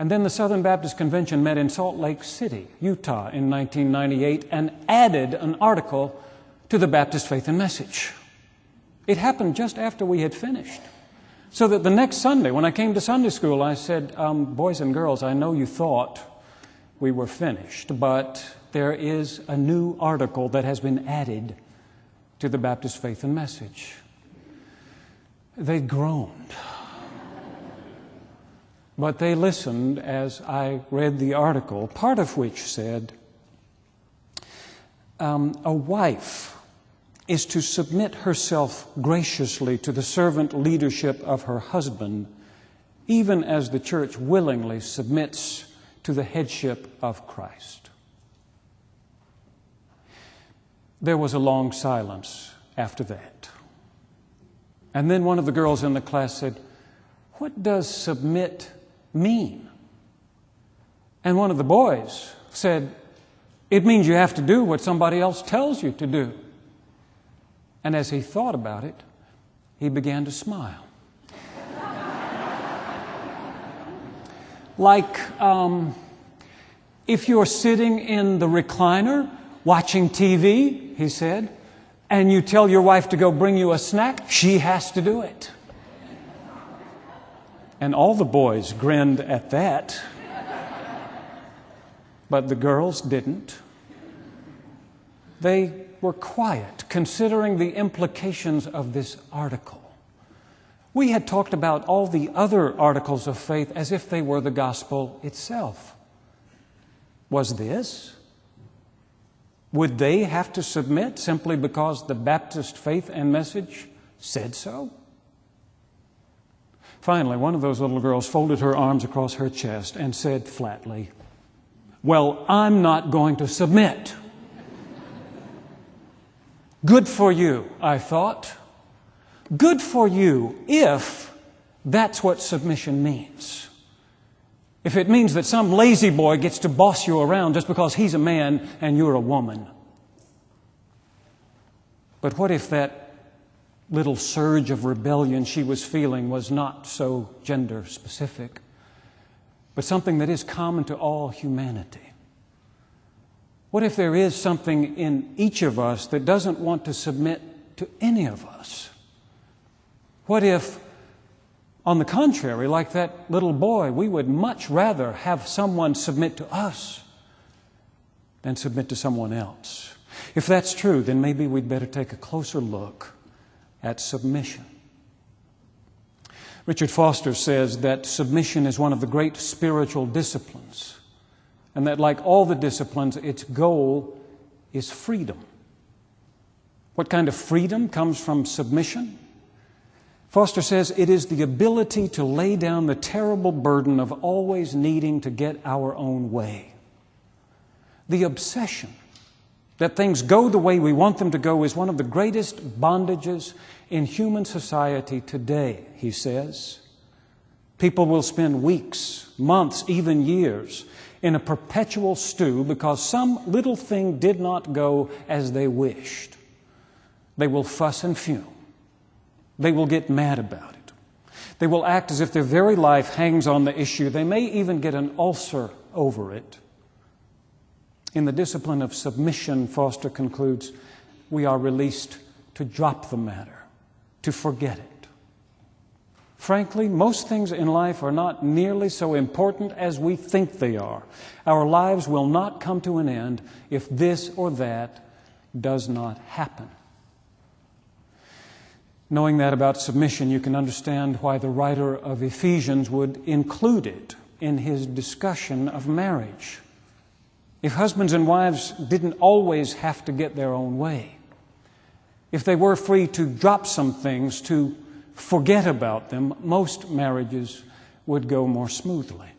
And then the Southern Baptist Convention met in Salt Lake City, Utah in 1998 and added an article to the Baptist Faith and Message. It happened just after we had finished. So that the next Sunday, when I came to Sunday school, I said, boys and girls, I know you thought we were finished, but there is a new article that has been added to the Baptist Faith and Message. They groaned. But they listened as I read the article, part of which said, a wife is to submit herself graciously to the servant leadership of her husband, even as the church willingly submits to the headship of Christ. There was a long silence after that. And then one of the girls in the class said, "What does submit mean?" And one of the boys said, "It means you have to do what somebody else tells you to do." And as he thought about it, he began to smile. Like if you're sitting in the recliner watching TV, he said, and you tell your wife to go bring you a snack, she has to do it. And all the boys grinned at that, but the girls didn't. They were quiet, considering the implications of this article. We had talked about all the other articles of faith as if they were the gospel itself. Was this? Would they have to submit simply because the Baptist Faith and Message said so? Finally, one of those little girls folded her arms across her chest and said flatly, "Well, I'm not going to submit." Good for you, I thought. Good for you if that's what submission means. If it means that some lazy boy gets to boss you around just because he's a man and you're a woman. But what if that little surge of rebellion she was feeling was not so gender specific, but something that is common to all humanity? What if there is something in each of us that doesn't want to submit to any of us? What if, on the contrary, like that little boy, we would much rather have someone submit to us than submit to someone else? If that's true, then maybe we'd better take a closer look at submission. Richard Foster says that submission is one of the great spiritual disciplines, and that like all the disciplines, its goal is freedom. What kind of freedom comes from submission? Foster says it is the ability to lay down the terrible burden of always needing to get our own way. The obsession that things go the way we want them to go is one of the greatest bondages in human society today, he says. People will spend weeks, months, even years in a perpetual stew because some little thing did not go as they wished. They will fuss and fume. They will get mad about it. They will act as if their very life hangs on the issue. They may even get an ulcer over it. In the discipline of submission, Foster concludes, we are released to drop the matter, to forget it. Frankly, most things in life are not nearly so important as we think they are. Our lives will not come to an end if this or that does not happen. Knowing that about submission, you can understand why the writer of Ephesians would include it in his discussion of marriage. If husbands and wives didn't always have to get their own way, if they were free to drop some things, to forget about them, most marriages would go more smoothly.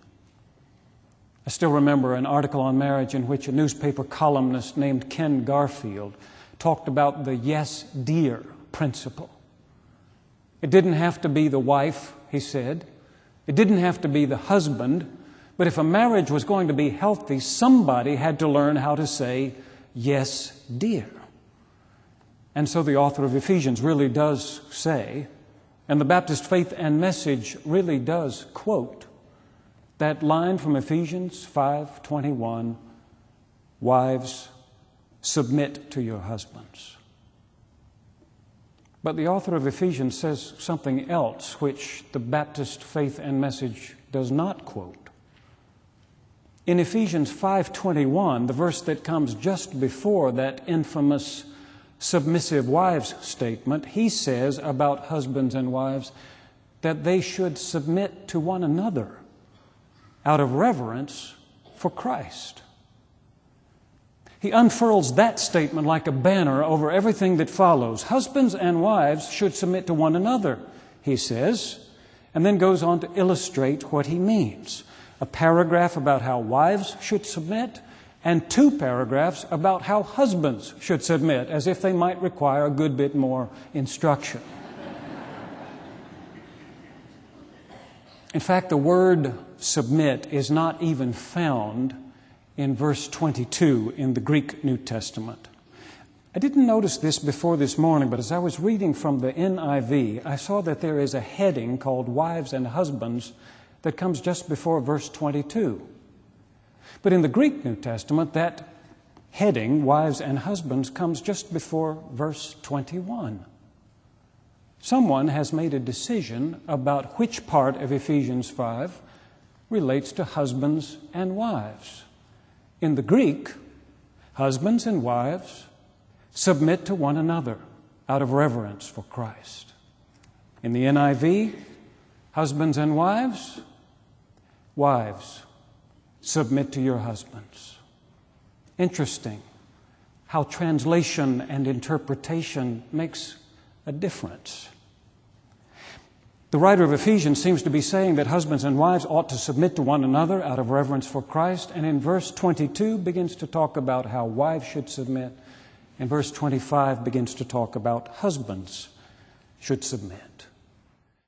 I still remember an article on marriage in which a newspaper columnist named Ken Garfield talked about the yes, dear principle. It didn't have to be the wife, he said. It didn't have to be the husband. But if a marriage was going to be healthy, somebody had to learn how to say, yes, dear. And so the author of Ephesians really does say, and the Baptist Faith and Message really does quote, That line from Ephesians 5:21, wives, submit to your husbands. But the author of Ephesians says something else which the Baptist Faith and Message does not quote. In Ephesians 5:21, the verse that comes just before that infamous submissive wives statement, he says about husbands and wives that they should submit to one another out of reverence for Christ. He unfurls that statement like a banner over everything that follows. Husbands and wives should submit to one another, he says, and then goes on to illustrate what he means. A paragraph about how wives should submit, and 2 paragraphs about how husbands should submit, as if they might require a good bit more instruction. In fact, the word submit is not even found in verse 22 in the Greek New Testament. I didn't notice this before this morning, but as I was reading from the NIV, I saw that there is a heading called Wives and Husbands that comes just before verse 22. But in the Greek New Testament, that heading, Wives and Husbands, comes just before verse 21. Someone has made a decision about which part of Ephesians 5 relates to husbands and wives. In the Greek, husbands and wives submit to one another out of reverence for Christ. In the NIV, husbands and wives, submit to your husbands. Interesting how translation and interpretation makes a difference. The writer of Ephesians seems to be saying that husbands and wives ought to submit to one another out of reverence for Christ, and in verse 22 begins to talk about how wives should submit, and verse 25 begins to talk about husbands should submit.